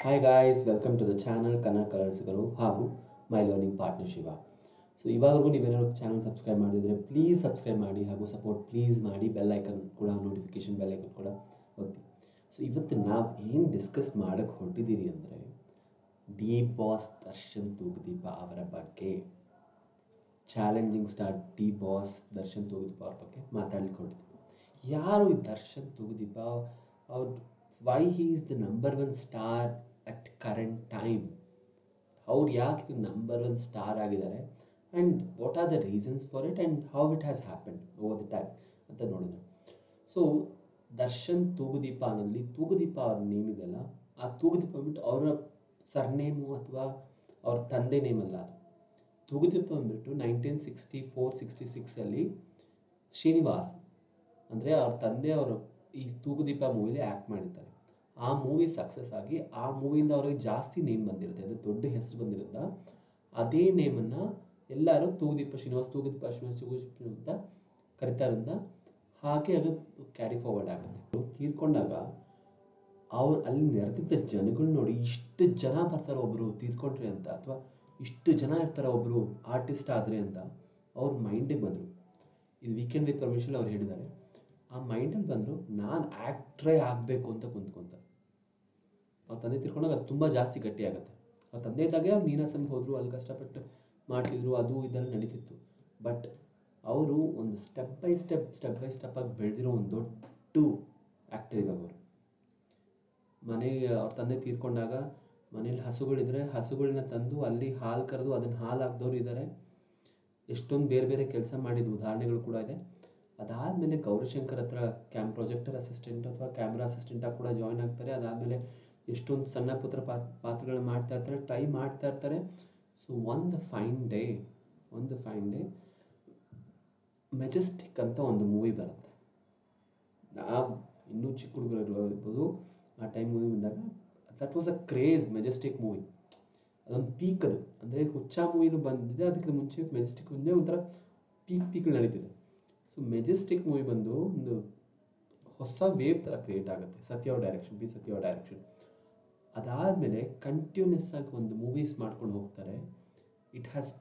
Hi guys, welcome to the channel Kannada ಕಲರ್ಸಿಗರು ಹಾಗೂ my learning partner Shiva. So ಇವಾಗವರೆಗೂ ನೀವೇನಾದ್ರು channel subscribe ಮಾಡಿದರೆ please subscribe ಮಾಡಿ ಹಾಗೂ ಸಪೋರ್ಟ್ ಪ್ಲೀಸ್ ಮಾಡಿ, ಬೆಲ್ ಐಕನ್ ಕೂಡ ನೋಟಿಫಿಕೇಶನ್ ಬೆಲ್ ಐಕನ್ ಕೂಡ ಒತ್ತಿ. ಸೊ ಇವತ್ತು ನಾವು ಏನು ಡಿಸ್ಕಸ್ ಮಾಡೋಕ್ಕೆ ಹೊರಟಿದ್ದೀರಿ ಅಂದರೆ ಡಿ ಬಾಸ್ ದರ್ಶನ್ ತೂಗುದೀಪ ಅವರ ಬಗ್ಗೆ, challenging star D boss Darshan Thoogudeepa ಅವ್ರ ಬಗ್ಗೆ ಮಾತಾಡ್ಲಿಕ್ಕೆ ಹೊರಟಿದ್ದೀವಿ. ಯಾರು ಈ ದರ್ಶನ್ ತೂಗುದೀಪ? ಅವ್ರು why he is the number one star at current time? ಅವ್ರು ಯಾಕೆ ನಂಬರ್ ಒನ್ ಸ್ಟಾರ್ ಆಗಿದ್ದಾರೆ and what are the reasons for it and how it has happened over the time ಅಂತ ನೋಡೋಣ. ಸೊ ದರ್ಶನ್ ತೂಗುದೀಪ ಅನ್ನೋದ್ರಲ್ಲಿ ತೂಗುದೀಪ ಅವ್ರ ನೇಮ್ ಇದೆಯಲ್ಲ, ಆ ತೂಗುದೀಪ ಅಂದ್ಬಿಟ್ಟು ಅವರ ಸರ್ನೇಮು ಅಥವಾ ಅವ್ರ ತಂದೆ ನೇಮ್ ಅಲ್ಲ. ಅದು ತೂಗುದೀಪ ಅಂದ್ಬಿಟ್ಟು 1964-66 ಶ್ರೀನಿವಾಸ್ ಅಂದರೆ ಅವ್ರ ತಂದೆ ಅವರು ಈ ತೂಗುದೀಪ ಮೂವಿಲಿ ಆ್ಯಕ್ಟ್ ಮಾಡಿರ್ತಾರೆ. ಆ ಮೂವಿ ಸಕ್ಸಸ್ ಆಗಿ ಆ ಮೂವಿಯಿಂದ ಅವ್ರಿಗೆ ಜಾಸ್ತಿ ನೇಮ್ ಬಂದಿರುತ್ತೆ, ಅದು ದೊಡ್ಡ ಹೆಸರು ಬಂದಿರೋದ್ರಿಂದ ಅದೇ ನೇಮನ್ನು ಎಲ್ಲರೂ ತೂಗುದೀಪ ಶ್ರೀನಿವಾಸ್ ಅಂತ ಕರಿತಾರಿಂದ ಹಾಗೆ ಅದು ಕ್ಯಾರಿ ಫಾರ್ವರ್ಡ್ ಆಗುತ್ತೆ. ತೀರ್ಕೊಂಡಾಗ ಅವ್ರು ಅಲ್ಲಿ ನೆರೆದಿದ್ದ ಜನಗಳು ನೋಡಿ, ಇಷ್ಟು ಜನ ಬರ್ತಾರೆ ಒಬ್ಬರು ತೀರ್ಕೊಂಡ್ರಿ ಅಂತ, ಅಥವಾ ಇಷ್ಟು ಜನ ಇರ್ತಾರೆ ಒಬ್ಬರು ಆರ್ಟಿಸ್ಟ್ ಆದರೆ ಅಂತ ಅವ್ರ ಮೈಂಡಿಗೆ ಬಂದರು. ಇದು ವೀಕೆಂಡ್ ವಿತ್ ಪರ್ಮಿಷನ್ ಅವ್ರು ಹೇಳಿದ್ದಾರೆ. ಆ ಮೈಂಡಲ್ಲಿ ಬಂದರು, ನಾನು ಆ್ಯಕ್ಟ್ರೇ ಆಗಬೇಕು ಅಂತ ಕುಂತ್ಕೊಂತಾರೆ. ಅವ್ರ ತಂದೆ ತಿರ್ಕೊಂಡಾಗ ಅದು ತುಂಬ ಜಾಸ್ತಿ ಗಟ್ಟಿ ಆಗುತ್ತೆ. ಅವ್ರ ತಂದೆ ಇದ್ದಾಗೆ ಅವ್ರು ನೀನಾಸಮ್ಗೆ ಹೋದರು, ಅಲ್ಲಿ ಕಷ್ಟಪಟ್ಟು ಮಾಡ್ತಿದ್ರು, ಅದು ಇದೆಲ್ಲ ನಡೀತಿತ್ತು. ಬಟ್ ಅವರು ಒಂದು ಸ್ಟೆಪ್ ಬೈ ಸ್ಟೆಪ್ ಆಗಿ ಬೆಳೆದಿರೋ ಒಂದು ದೊಡ್ಡ ಆ್ಯಕ್ಟರ್ ಇವಾಗ ಅವರು. ಮನೆಗೆ ಅವ್ರ ತಂದೆ ತೀರ್ಕೊಂಡಾಗ ಮನೇಲಿ ಹಸುಗಳಿದ್ರೆ ಹಸುಗಳನ್ನ ತಂದು ಅಲ್ಲಿ ಹಾಲು ಕರೆದು ಅದನ್ನು ಹಾಲು ಹಾಕ್ದವ್ರು ಇದ್ದಾರೆ. ಎಷ್ಟೊಂದು ಬೇರೆ ಬೇರೆ ಕೆಲಸ ಮಾಡಿದ ಉದಾಹರಣೆಗಳು ಕೂಡ ಇದೆ. ಅದಾದಮೇಲೆ ಗೌರಿಶಂಕರ್ ಹತ್ರ ಪ್ರೊಜೆಕ್ಟರ್ ಅಸಿಸ್ಟೆಂಟ್ ಅಥವಾ ಕ್ಯಾಮ್ರಾ ಅಸಿಸ್ಟೆಂಟಾಗಿ ಕೂಡ ಜಾಯ್ನ್ ಆಗ್ತಾರೆ. ಅದಾದಮೇಲೆ ಎಷ್ಟೊಂದು ಸಣ್ಣ ಪುತ್ರ ಪಾತ್ರಗಳನ್ನ ಮಾಡ್ತಾ ಇರ್ತಾರೆ, ಟ್ರೈ ಮಾಡ್ತಾ ಇರ್ತಾರೆ. ಸೊ ಒಂದು ಫೈನ್ ಡೇ ಮೆಜೆಸ್ಟಿಕ್ ಅಂತ ಒಂದು ಮೂವಿ ಬರುತ್ತೆ. ನಾವು ಇನ್ನೂ ಚಿಕ್ಕ ಹುಡುಗರು ಇರ್ಬೋದು, ಆ ಟೈಮ್ ಮೂವಿ ಬಂದಾಗ that was a craze. Majestic movie ಅದೊಂದು ಪೀಕ್. ಅದು ಅಂದರೆ ಹುಚ್ಚ ಮೂವಿನೂ ಬಂದಿದೆ, ಅದಕ್ಕೆ ಮುಂಚೆ ಮೆಜೆಸ್ಟಿಕ್ ಒಂದೇ ಒಂಥರ ಪೀಕ್ಗಳು ನಡೀತಿದೆ. ಸೊ ಮೆಜೆಸ್ಟಿಕ್ ಮೂವಿ ಬಂದು ಒಂದು ಹೊಸ ವೇವ್ ಥರ ಕ್ರಿಯೇಟ್ ಆಗುತ್ತೆ. ಸತ್ಯ ಅವ್ರ ಡೈರೆಕ್ಷನ್. ಅದಾದಮೇಲೆ ಕಂಟಿನ್ಯೂಸ್ ಆಗಿ ಒಂದು ಮೂವೀಸ್ ಮಾಡ್ಕೊಂಡು ಹೋಗ್ತಾರೆ. He has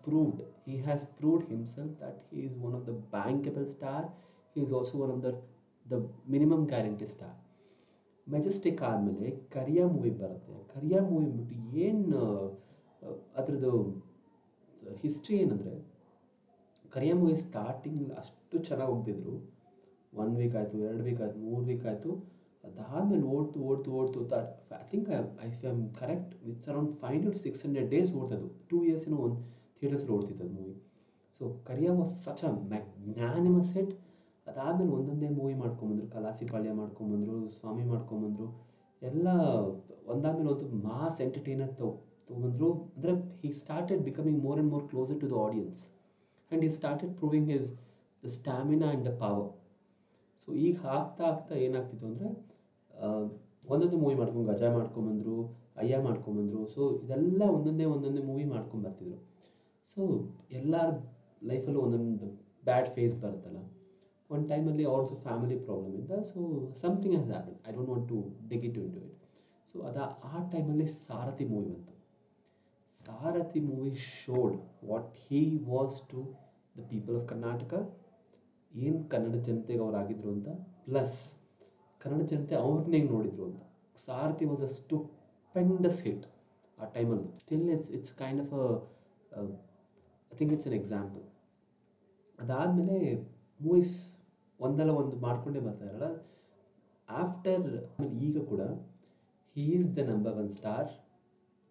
proved himself that he is one of the bankable star. He is also one of the minimum guarantee star. Majestic ಆದಮೇಲೆ ಕರಿಯಾ ಮೂವಿ ಬರುತ್ತೆ. ಕರಿಯಾ ಮೂವಿ ಬಿಟ್ಟು ಏನು ಅದರದ್ದು ಹಿಸ್ಟ್ರಿ ಏನಂದರೆ, ಕರಿಯಾ ಮೂವಿ ಸ್ಟಾರ್ಟಿಂಗ್ ಅಷ್ಟು ಚೆನ್ನಾಗಿ ಹೋಗ್ತಿದ್ರು. 1 ವೀಕ್ ಆಯಿತು, 2 ವೀಕ್ ಆಯಿತು, 3 ವೀಕ್ ಆಯಿತು. ಅದಾದಮೇಲೆ ಓಡ್ತು I think I am correct, it's around 500 to 600 days ಓಡ್ತದ್ದು. 2 years ಒಂದು ಥಿಯೇಟರ್ಸಲ್ಲಿ ಓಡ್ತಿದ್ದದು movie. So Kariya was such a magnanimous hit. ಅದಾದಮೇಲೆ ಒಂದೊಂದೇ ಮೂವಿ ಮಾಡ್ಕೊಂಬಂದರು. ಕಲಾಸಿಪಾಳ್ಯ ಮಾಡ್ಕೊಂಬಂದರು, ಸ್ವಾಮಿ ಮಾಡ್ಕೊಂಬಂದರು, ಎಲ್ಲ ಒಂದಾದ್ಮೇಲೆ ಒಂದು ಮಾಸ್ ಎಂಟರ್ಟೈನರ್ ತೊಗೊಂಬಂದರು. ಅಂದರೆ he started becoming more and more closer to the audience and he started proving the stamina and the power. So ಈಗ ಆಗ್ತಾ ಏನಾಗ್ತಿತ್ತು ಅಂದರೆ, ಒಂದೊಂದು ಮೂವಿ ಮಾಡ್ಕೊಂಡು ಗಜ ಮಾಡ್ಕೊಂಬಂದರು, ಅಯ್ಯ ಮಾಡ್ಕೊಂಬಂದರು. ಸೊ ಇದೆಲ್ಲ ಒಂದೊಂದೇ ಮೂವಿ ಮಾಡ್ಕೊಂಬರ್ತಿದ್ರು. ಸೊ ಎಲ್ಲರ ಲೈಫಲ್ಲೂ ಒಂದೊಂದು ಬ್ಯಾಡ್ ಫೇಸ್ ಬರುತ್ತಲ್ಲ. ಒಂದು ಟೈಮಲ್ಲಿ ಅವ್ರದ್ದು ಫ್ಯಾಮಿಲಿ ಪ್ರಾಬ್ಲಮ್ ಇಂದ so something has happen. I don't want to dig it into it. So ಆ ಟೈಮಲ್ಲಿ ಸಾರಥಿ ಮೂವಿ ಬಂತು. Saarathi movie showed what he was to the people of Karnataka, ಏನು ಕನ್ನಡ ಜನತೆಗೆ ಅವರಾಗಿದ್ರು ಅಂತ, ಪ್ಲಸ್ ಕನ್ನಡ ಜನತೆ ಅವ್ರನ್ನೇ ಹೆಂಗೆ ನೋಡಿದ್ರು ಅಂತ. ಸಾರಥಿ ವಾಸ್ ಅ ಸ್ಟುಪೆಂಡಸ್ ಹಿಟ್ ಆ ಟೈಮಲ್ಲಿ. Still it's kind of I think it's an example. ಅದಾದಮೇಲೆ ಮೂವೀಸ್ ಒಂದಲ್ಲ ಒಂದು ಮಾಡ್ಕೊಂಡೇ ಬರ್ತಾ ಇರಲ್ಲ. ಆಫ್ಟರ್ ಈಗ ಕೂಡ he is the number one star.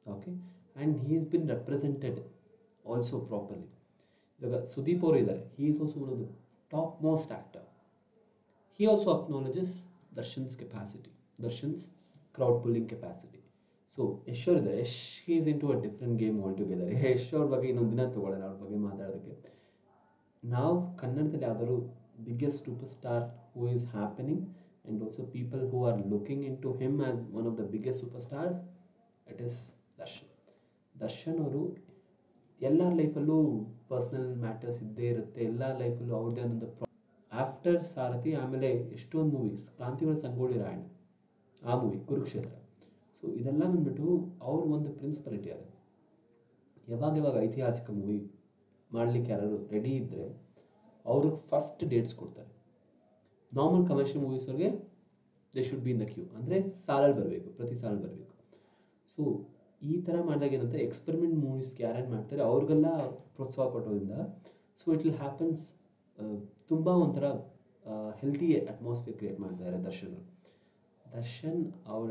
Okay, and he has been represented also properly. ಇವಾಗ ಸುದೀಪ್ ಅವರು ಇದ್ದಾರೆ. he is also one of the top most actor. he also acknowledges ದರ್ಶನ್ಸ್ crowd pulling capacity. So Yash ಅವ್ರು ಇದ್ದಾರೆ. he is into a different game altogether. Yash ಅವ್ರ ಬಗ್ಗೆ ಇನ್ನೊಂದು ದಿನ ತೊಗೊಳ್ಳೋಣ, ಅವ್ರ ಬಗ್ಗೆ ಮಾತಾಡೋದಕ್ಕೆ. ನಾವು ಕನ್ನಡದಲ್ಲಿ ಯಾವ್ದಾದ್ರು biggest super star who is happening and also people who are looking into him as one of the biggest superstars, it is Darshan ಅವರು ಎಲ್ಲರ ಲೈಫಲ್ಲೂ ಪರ್ಸ್ನಲ್ ಮ್ಯಾಟರ್ಸ್ ಇದ್ದೇ ಇರುತ್ತೆ. ಎಲ್ಲ ಲೈಫಲ್ಲೂ ಅವ್ರದ್ದೇ ಆದಂಥ ಆಫ್ಟರ್ ಸಾರಥಿ ಆಮೇಲೆ ಎಷ್ಟೊಂದು ಮೂವೀಸ್, ಕ್ರಾಂತಿವರ ಸಂಗೊಳ್ಳಿ ರಾಯಣ್ಣ, ಆ ಮೂವಿ ಕುರುಕ್ಷೇತ್ರ. ಸೊ ಇದೆಲ್ಲ ಬಂದ್ಬಿಟ್ಟು ಅವ್ರ ಒಂದು ಪ್ರಿನ್ಸಿಪಲ್ ಇಟ್ಟಿದ್ದಾರೆ. ಯಾವಾಗ ಐತಿಹಾಸಿಕ ಮೂವಿ ಮಾಡಲಿಕ್ಕೆ ಯಾರು ರೆಡಿ ಇದ್ದರೆ ಅವ್ರಿಗೆ ಫಸ್ಟ್ ಡೇಟ್ಸ್ ಕೊಡ್ತಾರೆ. ನಾರ್ಮಲ್ ಕಮರ್ಷಿಯಲ್ ಮೂವೀಸವ್ರಿಗೆ they should be in the queue, ಅಂದರೆ ಸಾಲಲ್ಲಿ ಬರಬೇಕು, ಪ್ರತಿ ಸಾಲಲ್ಲಿ ಬರಬೇಕು. ಸೊ ಈ ಥರ ಮಾಡಿದಾಗ ಏನಂತ ಎಕ್ಸ್ಪೆರಿಮೆಂಟ್ ಮೂವೀಸ್ಗೆ ಯಾರ್ಯಾರು ಮಾಡ್ತಾರೆ ಅವ್ರಿಗೆಲ್ಲ ಪ್ರೋತ್ಸಾಹ ಕೊಟ್ಟೋದ್ರಿಂದ ಸೊ ಇಟ್ ವಿಲ್ ಹ್ಯಾಪನ್ಸ್. ತುಂಬ ಒಂಥರ ಹೆಲ್ತಿ ಅಟ್ಮಾಸ್ಫಿಯರ್ ಕ್ರಿಯೇಟ್ ಮಾಡಿದ್ದಾರೆ ದರ್ಶನ್ ಅವರ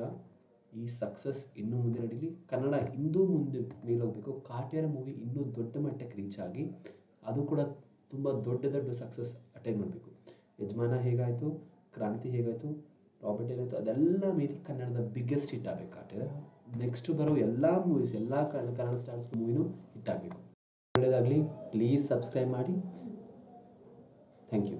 ಈ ಸಕ್ಸಸ್ ಇನ್ನೂ ಮುಂದೆ ನಡೀಲಿ. ಕನ್ನಡ ಇನ್ನೂ ಮುಂದೆ ಮೇಲೆ ಹೋಗಬೇಕು. ಕಾಟೇರ ಮೂವಿ ಇನ್ನೂ ದೊಡ್ಡ ಮಟ್ಟಕ್ಕೆ ರೀಚ್ ಆಗಿ ಅದು ಕೂಡ ತುಂಬ ದೊಡ್ಡ ಸಕ್ಸಸ್ ಅಟೈನ್ ಮಾಡಬೇಕು. ಯಜಮಾನ ಹೇಗಾಯಿತು, ಕ್ರಾಂತಿ ಹೇಗಾಯಿತು, ರಾಬರ್ಟ್ ಏನಾಯಿತು, ಅದೆಲ್ಲ ಮೀರಿ ಕನ್ನಡದ ಬಿಗ್ಗೆಸ್ಟ್ ಹಿಟ್ ಆಗಬೇಕು ಕಾಟೇರ. ನೆಕ್ಸ್ಟ್ ಬರೋ ಎಲ್ಲ ಮೂವೀಸ್, ಎಲ್ಲ ಕನ್ನಡ ಸ್ಟಾರ್ಸ್ ಮೂವಿನೂ ಹಿಟ್ ಆಗಬೇಕು. ಒಳ್ಳೆಯದಾಗಲಿ. ಪ್ಲೀಸ್ ಸಬ್ಸ್ಕ್ರೈಬ್ ಮಾಡಿ. Thank you.